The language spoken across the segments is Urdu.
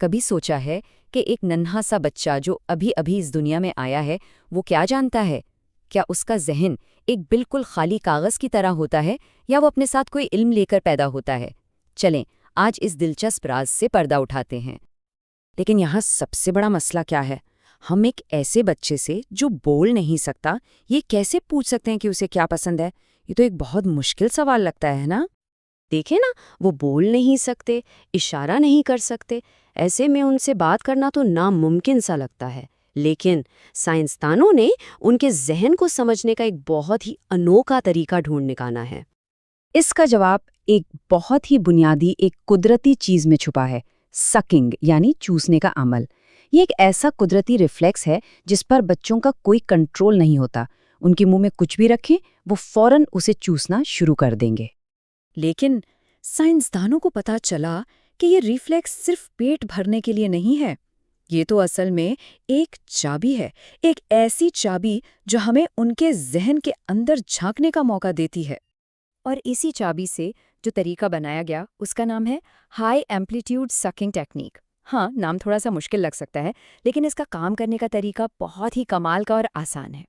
کبھی سوچا ہے کہ ایک ننھا سا بچہ جو ابھی ابھی اس دنیا میں آیا ہے وہ کیا جانتا ہے؟ کیا اس کا ذہن ایک بالکل خالی کاغذ کی طرح ہوتا ہے یا وہ اپنے ساتھ کوئی علم لے کر پیدا ہوتا ہے؟ چلیں آج اس دلچسپ راز سے پردہ اٹھاتے ہیں۔ لیکن یہاں سب سے بڑا مسئلہ کیا ہے؟ ہم ایک ایسے بچے سے جو بول نہیں سکتا یہ کیسے پوچھ سکتے ہیں کہ اسے کیا پسند ہے؟ یہ تو ایک بہت مشکل سوال لگتا ہے نا؟ دیکھیں نا، وہ بول نہیں سکتے، اشارہ نہیں کر سکتے، ایسے میں ان سے بات کرنا تو ناممکن سا لگتا ہے۔ لیکن سائنسدانوں نے ان کے ذہن کو سمجھنے کا ایک بہت ہی انوکھا طریقہ ڈھونڈ نکالا ہے۔ اس کا جواب ایک بہت ہی بنیادی ایک قدرتی چیز میں چھپا ہے، سکنگ یعنی چوسنے کا عمل۔ یہ ایک ایسا قدرتی ریفلیکس ہے جس پر بچوں کا کوئی کنٹرول نہیں ہوتا۔ ان کے منہ میں کچھ بھی رکھیں وہ فوراً اسے چوسنا شروع کر دیں گے۔ لیکن سائنسدانوں کو پتہ چلا کہ یہ ریفلیکس صرف پیٹ بھرنے کے لیے نہیں ہے، یہ تو اصل میں ایک چابی ہے، ایک ایسی چابی جو ہمیں ان کے ذہن کے اندر جھانکنے کا موقع دیتی ہے۔ اور اسی چابی سے جو طریقہ بنایا گیا اس کا نام ہے ہائی ایمپلیٹیوڈ سکنگ ٹیکنیک۔ ہاں، نام تھوڑا سا مشکل لگ سکتا ہے لیکن اس کا کام کرنے کا طریقہ بہت ہی کمال کا اور آسان ہے۔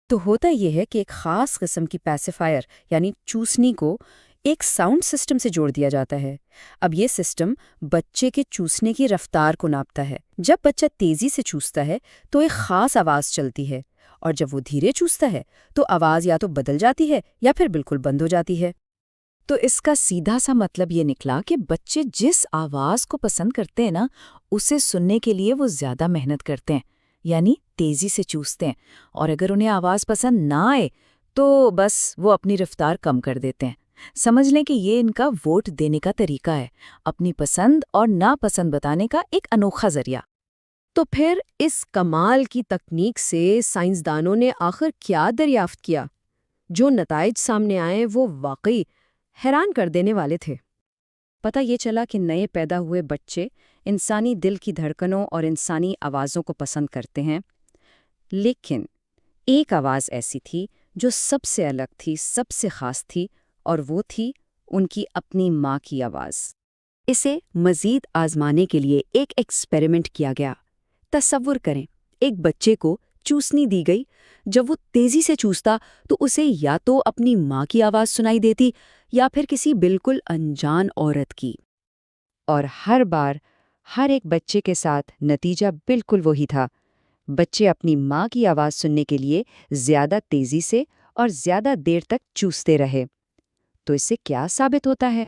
تو ہوتا یہ ہے کہ ایک خاص قسم کی پیسیفائر یعنی چوسنی کو ایک ساؤنڈ سسٹم سے جوڑ دیا جاتا ہے۔ اب یہ سسٹم بچے کے چوسنے کی رفتار کو ناپتا ہے۔ جب بچہ تیزی سے چوستا ہے تو ایک خاص آواز چلتی ہے، اور جب وہ دھیرے چوستا ہے تو آواز یا تو بدل جاتی ہے یا پھر بالکل بند ہو جاتی ہے۔ تو اس کا سیدھا سا مطلب یہ نکلا کہ بچے جس آواز کو پسند کرتے ہیں نا، اسے سننے کے لیے وہ زیادہ محنت کرتے ہیں، یعنی تیزی سے چوستے ہیں، اور اگر انہیں آواز پسند نہ آئے تو بس وہ اپنی رفتار کم کر دیتے ہیں۔ سمجھ لیں کہ یہ ان کا ووٹ دینے کا طریقہ ہے، اپنی پسند اور ناپسند بتانے کا ایک انوکھا ذریعہ۔ تو پھر اس کمال کی تکنیک سے سائنسدانوں نے آخر کیا دریافت کیا؟ جو نتائج سامنے آئے وہ واقعی حیران کر دینے والے تھے۔ پتہ یہ چلا کہ نئے پیدا ہوئے بچے انسانی دل کی دھڑکنوں اور انسانی آوازوں کو پسند کرتے ہیں، لیکن ایک آواز ایسی تھی جو سب سے الگ تھی، سب سے خاص تھی، اور وہ تھی ان کی اپنی ماں کی آواز۔ اسے مزید آزمانے کے لیے ایک ایکسپیریمنٹ کیا گیا۔ تصور کریں، ایک بچے کو چوسنی دی گئی۔ جب وہ تیزی سے چوستا تو اسے یا تو اپنی ماں کی آواز سنائی دیتی یا پھر کسی بالکل انجان عورت کی۔ اور ہر بار ہر ایک بچے کے ساتھ نتیجہ بالکل وہی تھا۔ بچے اپنی ماں کی آواز سننے کے لیے زیادہ تیزی سے اور زیادہ دیر تک چوستے رہے۔ تو اس سے کیا ثابت ہوتا ہے؟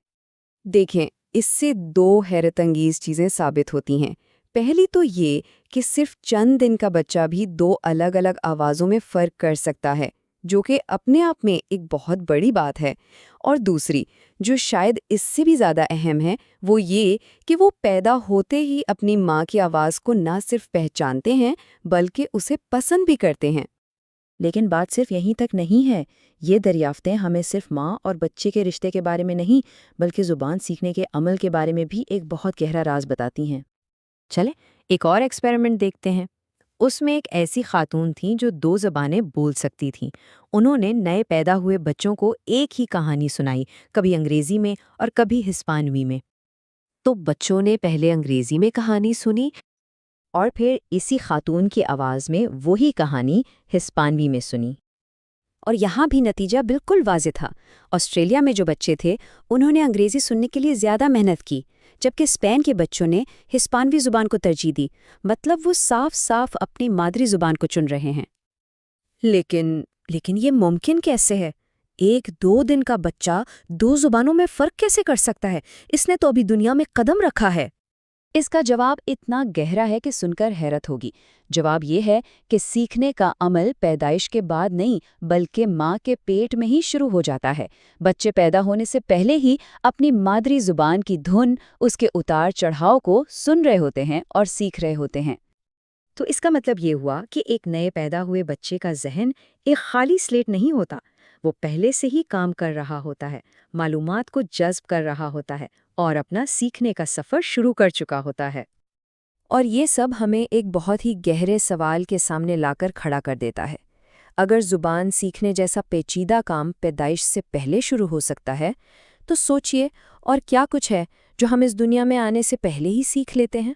دیکھیں، اس سے دو حیرت انگیز چیزیں ثابت ہوتی ہیں۔ پہلی تو یہ کہ صرف چند دن کا بچہ بھی دو الگ الگ آوازوں میں فرق کر سکتا ہے، جو کہ اپنے آپ میں ایک بہت بڑی بات ہے۔ اور دوسری، جو شاید اس سے بھی زیادہ اہم ہے، وہ یہ کہ وہ پیدا ہوتے ہی اپنی ماں کی آواز کو نہ صرف پہچانتے ہیں بلکہ اسے پسند بھی کرتے ہیں۔ لیکن بات صرف یہیں تک نہیں ہے۔ یہ دریافتیں ہمیں صرف ماں اور بچے کے رشتے کے بارے میں نہیں بلکہ زبان سیکھنے کے عمل کے بارے میں بھی ایک بہت گہرا راز بتاتی ہیں۔ چلیں ایک اور ایکسپیریمنٹ دیکھتے ہیں۔ اس میں ایک ایسی خاتون تھیں جو دو زبانیں بول سکتی تھیں۔ انہوں نے نئے پیدا ہوئے بچوں کو ایک ہی کہانی سنائی، کبھی انگریزی میں اور کبھی ہسپانوی میں۔ تو بچوں نے پہلے انگریزی میں کہانی سنی اور پھر اسی خاتون کی آواز میں وہی کہانی ہسپانوی میں سنی۔ اور یہاں بھی نتیجہ بالکل واضح تھا۔ آسٹریلیا میں جو بچے تھے انہوں نے انگریزی سننے کے لیے زیادہ محنت کی، جبکہ اسپین کے بچوں نے ہسپانوی زبان کو ترجیح دی۔ مطلب وہ صاف صاف اپنی مادری زبان کو چن رہے ہیں۔ لیکن یہ ممکن کیسے ہے؟ ایک 2 دن کا بچہ 2 زبانوں میں فرق کیسے کر سکتا ہے؟ اس نے تو ابھی دنیا میں قدم رکھا ہے۔ اس کا جواب اتنا گہرا ہے کہ سن کر حیرت ہوگی۔ جواب یہ ہے کہ سیکھنے کا عمل پیدائش کے بعد نہیں بلکہ ماں کے پیٹ میں ہی شروع ہو جاتا ہے۔ بچے پیدا ہونے سے پہلے ہی اپنی مادری زبان کی دھن، اس کے اتار چڑھاؤ کو سن رہے ہوتے ہیں اور سیکھ رہے ہوتے ہیں۔ تو اس کا مطلب یہ ہوا کہ ایک نئے پیدا ہوئے بچے کا ذہن ایک خالی سلیٹ نہیں ہوتا، وہ پہلے سے ہی کام کر رہا ہوتا ہے، معلومات کو جذب کر رہا ہوتا ہے اور اپنا سیکھنے کا سفر شروع کر چکا ہوتا ہے۔ اور یہ سب ہمیں ایک بہت ہی گہرے سوال کے سامنے لا کر کھڑا کر دیتا ہے۔ اگر زبان سیکھنے جیسا پیچیدہ کام پیدائش سے پہلے شروع ہو سکتا ہے، تو سوچئے اور کیا کچھ ہے جو ہم اس دنیا میں آنے سے پہلے ہی سیکھ لیتے ہیں۔